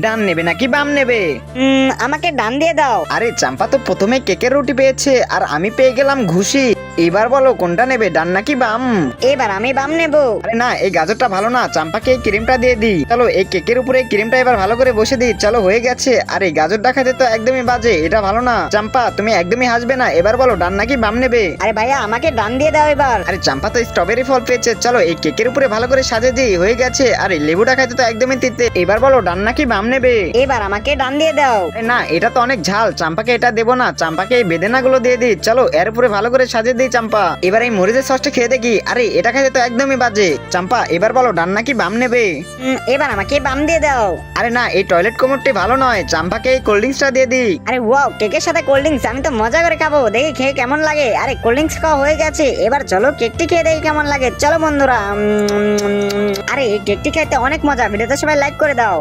ডান নেবে নাকি বাম নেবে? আমাকে ডান দিয়ে দাও। আরে চাম্পা তো প্রথমে কেকের রুটি পেয়েছে আর আমি পেয়ে গেলাম ঘুষি। এবার বলো কোনটা নেবে, ডান নাকি বাম? এবার আমি বাম নেব। আরে না, এই গাজরটা ভালো না, চাম্পাকে এই ক্রিমটা দিয়ে দিই। চলো এই কেকের উপরে এই ক্রিমটা এবার ভালো করে বসে দিই। চলো হয়ে গেছে। আর এই গাজরটা খেতে তো একদমই বাজে, এটা ভালো না। চাম্পা তুমি একদমই হাসবে না, এবার বলো ডান নাকি বাম নেবে? আরে ভাইয়া আমাকে ডান দিয়ে দাও এবার। আরে চাম্পা তো স্ট্রবেরি ফল পেয়েছে, চলো এই কেকের উপরে ভালো করে সাজিয়ে দিই। হয়ে গেছে। আরে লেবুটা খাইতে তো একদমই তিতে, এবার বলো ডান নাকি বাম নেবে? এবার আমাকে ডান দিয়ে দাও। আরে না, এটা তো অনেক ঝাল, চাম্পাকে এটা দেবো না। চাম্পাকে এই বেদেনা গুলো দিয়ে দিই। চলো এর উপরে ভালো করে সাজিয়ে দিই চাম্পা। এবার এই মরিচের সসটা খেয়ে দেখি। আরে এটা খাইতে তো একদমই বাজে। চাম্পা এবার বলো ডান নাকি বাম নেবে? এবার আমাকে বাম দিয়ে দাও। আরে না, এই টয়লেট কোমরটি ভালো নয়, চাম্পাকে এই কোল্ড ড্রিঙ্কসটা দিয়ে দিই। আরে ওয়াও, কেকের সাথে কোল্ড ড্রিঙ্কস, আমি তো মজা করে খাবো, দেখি খেয়ে কেমন লাগে। আরে কোল্ড ড্রিঙ্কস খাওয়া হয়ে গেছে, এবার চলো কেকটি খেয়ে দেখি কেমন লাগে। চলো বন্ধুরা, আরে এই কেকটি খাইতে অনেক মজা। ভিডিওতে সবাই লাইক করে দাও।